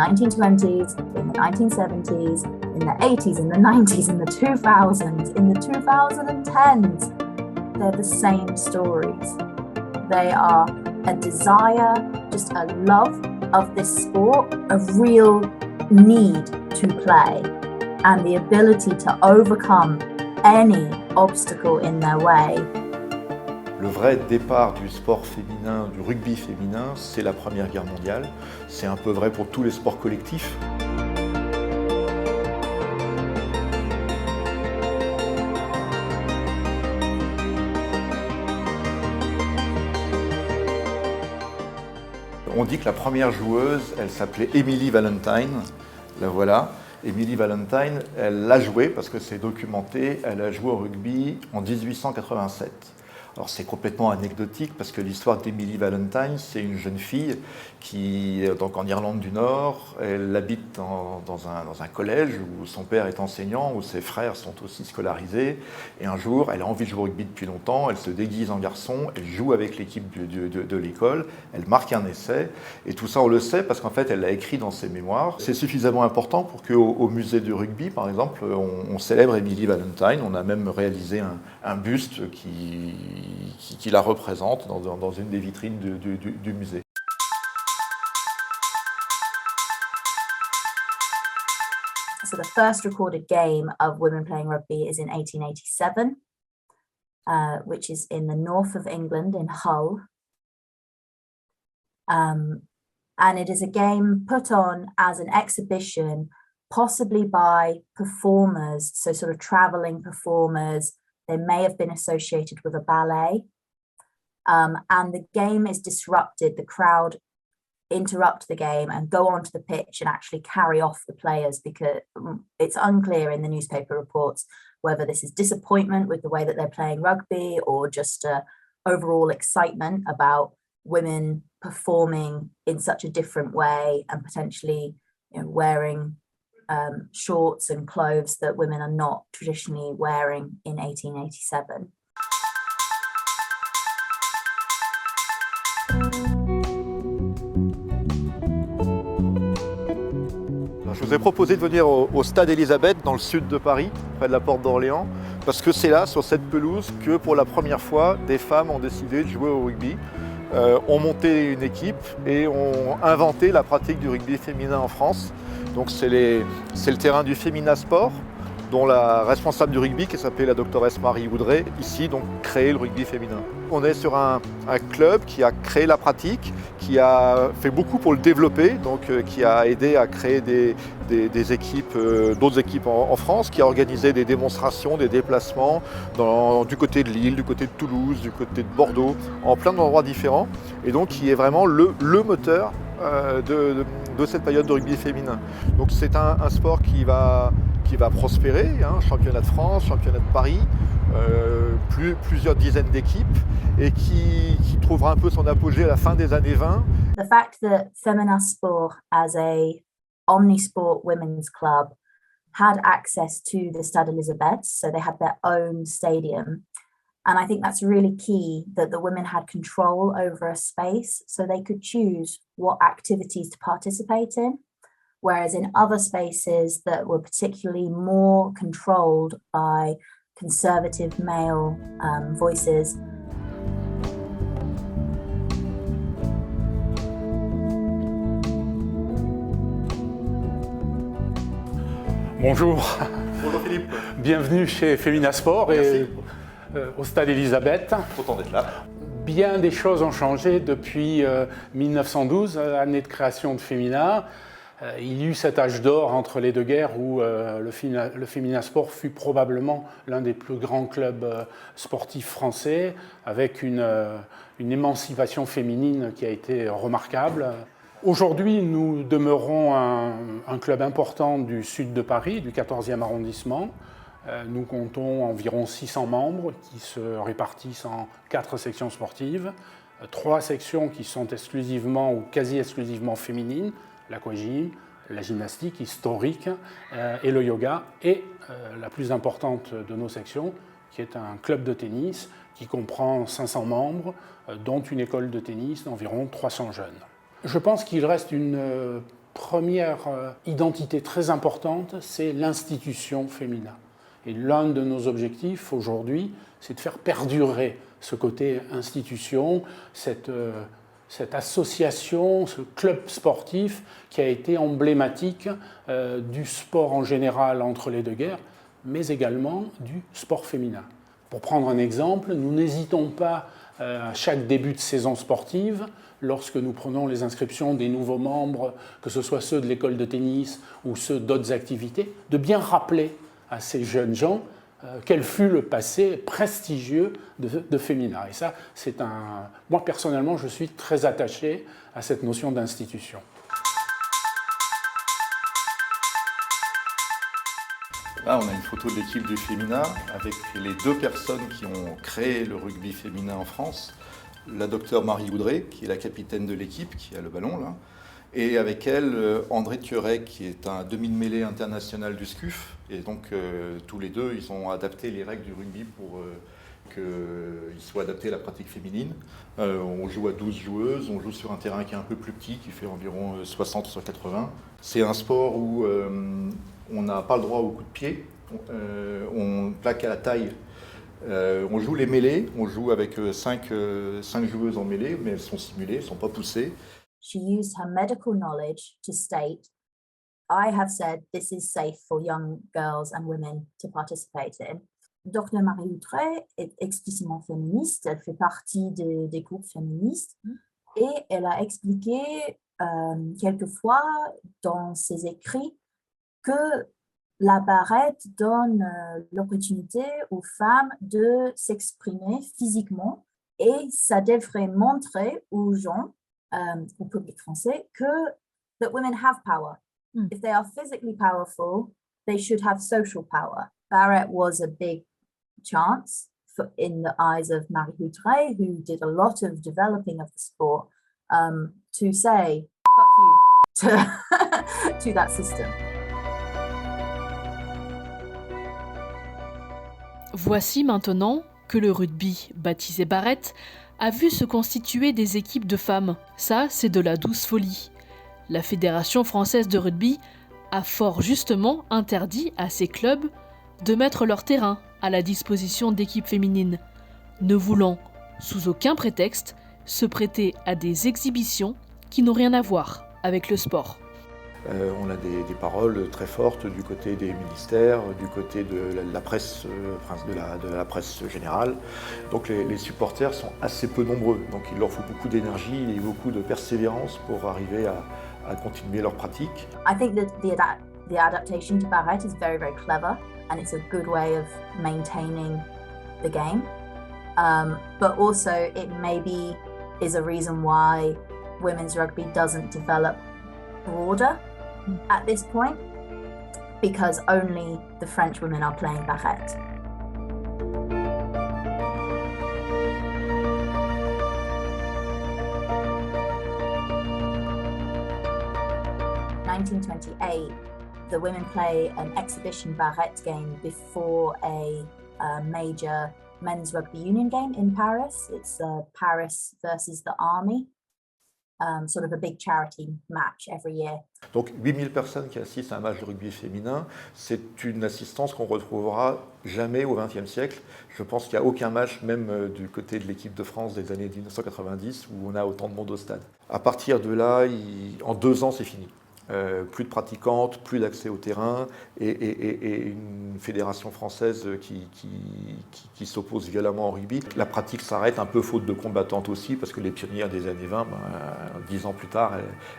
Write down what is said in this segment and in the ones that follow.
1920s, in the 1970s, in the 80s, in the 90s, in the 2000s, in the 2010s. They're the same stories. They are a desire, just a love of this sport, a real need to play, and the ability to overcome any obstacle in their way. Le vrai départ du sport féminin, du rugby féminin, c'est la Première Guerre mondiale. C'est un peu vrai pour tous les sports collectifs. On dit que la première joueuse, elle s'appelait Emily Valentine, la voilà. Emily Valentine, elle l'a joué parce que c'est documenté, elle a joué au rugby en 1887. Alors c'est complètement anecdotique parce que l'histoire d'Emily Valentine, c'est une jeune fille qui, donc en Irlande du Nord, elle habite dans un collège où son père est enseignant, où ses frères sont aussi scolarisés. Et un jour, elle a envie de jouer au rugby depuis longtemps, elle se déguise en garçon, elle joue avec l'équipe de l'école, elle marque un essai. Et tout ça, on le sait parce qu'en fait, elle l'a écrit dans ses mémoires. C'est suffisamment important pour qu'au musée du rugby, par exemple, on célèbre Emily Valentine. On a même réalisé un buste qui la représente dans une des vitrines du musée. So the first recorded game of women playing rugby is in 1887, which is in the north of England, in Hull. And it is a game put on as an exhibition, possibly by performers, so sort of traveling performers. They may have been associated with a ballet. And the game is disrupted. The crowd interrupt the game and go onto the pitch and actually carry off the players, because it's unclear in the newspaper reports whether this is disappointment with the way that they're playing rugby or just overall excitement about women performing in such a different way and potentially, wearing shorts and clothes that women are not traditionally wearing in 1887. Je vous ai proposé de venir au Stade Élisabeth, dans le sud de Paris, près de la Porte d'Orléans, parce que c'est là, sur cette pelouse, que pour la première fois, des femmes ont décidé de jouer au rugby, ont monté une équipe et ont inventé la pratique du rugby féminin en France. Donc c'est le terrain du Femina Sport, dont la responsable du rugby, qui s'appelait la doctoresse Marie Oudrey, ici, donc créé le rugby féminin. On est sur un club qui a créé la pratique, qui a fait beaucoup pour le développer, donc qui a aidé à créer des équipes, d'autres équipes en France, qui a organisé des démonstrations, des déplacements du côté de Lille, du côté de Toulouse, du côté de Bordeaux, en plein d'endroits différents, et donc qui est vraiment le moteur de cette période de rugby féminin. Donc c'est un sport qui va prospérer, championnat de France, championnat de Paris, plusieurs dizaines d'équipes, et qui trouvera un peu son apogée à la fin des années 20. The fact that Femina Sport, as a omnisport women's club, had access to the Stade Elisabeth, so they had their own stadium. And I think that's really key, that the women had control over a space, so they could choose what activities to participate in. Whereas in other spaces that were particularly more controlled by conservative male voices. Bonjour. Bonjour Philippe. Bienvenue chez Femina Sport. Merci. Au Stade Élisabeth. Content d'être là. Bien des choses ont changé depuis 1912, année de création de Femina. Il y eut cet âge d'or entre les deux guerres où le Femina Sport fut probablement l'un des plus grands clubs sportifs français, avec une émancipation féminine qui a été remarquable. Aujourd'hui, nous demeurons un club important du sud de Paris, du 14e arrondissement. Nous comptons environ 600 membres qui se répartissent en 4 sections sportives, 3 sections qui sont exclusivement ou quasi exclusivement féminines, l'aquagym, la gymnastique historique et le yoga, et la plus importante de nos sections, qui est un club de tennis qui comprend 500 membres, dont une école de tennis d'environ 300 jeunes. Je pense qu'il reste une première identité très importante, c'est l'institution féminin. Et l'un de nos objectifs aujourd'hui, c'est de faire perdurer ce côté institution, cette association, ce club sportif qui a été emblématique du sport en général entre les deux guerres, mais également du sport féminin. Pour prendre un exemple, nous n'hésitons pas à chaque début de saison sportive, lorsque nous prenons les inscriptions des nouveaux membres, que ce soit ceux de l'école de tennis ou ceux d'autres activités, de bien rappeler à ces jeunes gens quel fut le passé prestigieux de Femina. Et ça, moi personnellement, je suis très attaché à cette notion d'institution. Là, on a une photo de l'équipe du Femina avec les deux personnes qui ont créé le rugby féminin en France. La docteure Marie Oudré, qui est la capitaine de l'équipe, qui a le ballon là, et avec elle André Thioret, qui est un demi-mêlée international du SCUF. Et donc tous les deux, ils ont adapté les règles du rugby pour qu'ils soient adaptés à la pratique féminine. On joue à 12 joueuses, on joue sur un terrain qui est un peu plus petit, qui fait environ 60 sur 80. C'est un sport où on n'a pas le droit au coup de pied, on plaque à la taille. On joue les mêlées, on joue avec 5 joueuses en mêlée, mais elles sont simulées, elles ne sont pas poussées. She used her medical knowledge to state, I have said this is safe for young girls and women to participate in. Dr Marie Oudré est explicitement féministe, elle fait partie des groupes féministes et elle a expliqué quelquefois dans ses écrits que la barrette donne l'opportunité aux femmes de s'exprimer physiquement et ça devrait montrer aux gens, au public français, that women have power. If they are physically powerful, they should have social power. Barrette was a big chance in the eyes of Marie Oudré, who did a lot of developing of the sport, to say, fuck you, to that system. Voici maintenant que le rugby, baptisé Barrette, a vu se constituer des équipes de femmes. Ça, c'est de la douce folie. La Fédération française de rugby a fort justement interdit à ces clubs de mettre leur terrain à la disposition d'équipes féminines, ne voulant, sous aucun prétexte, se prêter à des exhibitions qui n'ont rien à voir avec le sport. On a des paroles très fortes du côté des ministères, du côté de la presse, de la presse générale. Donc les supporters sont assez peu nombreux, donc il leur faut beaucoup d'énergie et beaucoup de persévérance pour arriver à continuer leur pratique. I think that the adaptation to Barrette is very, very clever and it's a good way of maintaining the game. But also it maybe is a reason why women's rugby doesn't develop broader at this point, because only the French women are playing Barrette. In 1928, the women play an exhibition Barrette game before a major men's rugby union game in Paris. It's Paris versus the Army. Sort of a big charity match every year. Donc 8000 personnes qui assistent à un match de rugby féminin, c'est une assistance qu'on retrouvera jamais au XXe siècle. Je pense qu'il n'y a aucun match, même du côté de l'équipe de France des années 1990, où on a autant de monde au stade. À partir de là, en 2 ans, c'est fini. Plus de pratiquantes, plus d'accès au terrain et une fédération française qui s'oppose violemment au rugby. La pratique s'arrête un peu faute de combattantes aussi parce que les pionnières des années 20, 10 ans plus tard,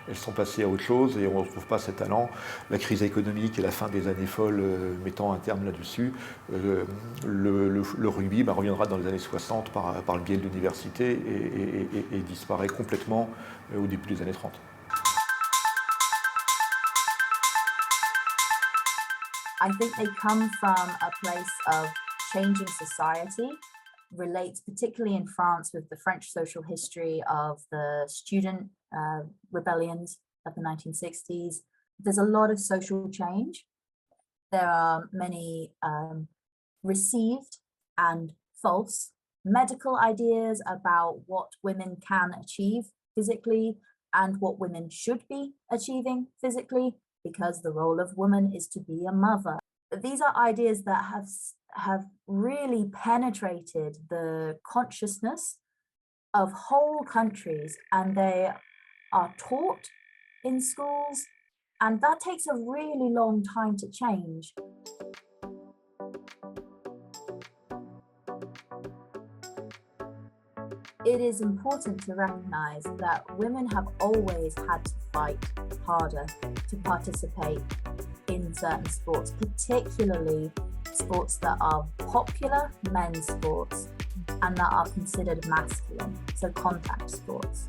elles sont passées à autre chose et on ne retrouve pas ces talents. La crise économique et la fin des années folles mettant un terme là-dessus, le rugby reviendra dans les années 60 par le biais de l'université et disparaît complètement au début des années 30. I think they come from a place of changing society, relates particularly in France with the French social history of the student rebellions of the 1960s. There's a lot of social change. There are many received and false medical ideas about what women can achieve physically and what women should be achieving physically, because the role of woman is to be a mother. These are ideas that have really penetrated the consciousness of whole countries, and they are taught in schools, and that takes a really long time to change. It is important to recognize that women have always had to fight harder to participate in certain sports, particularly sports that are popular men's sports and that are considered masculine, so contact sports.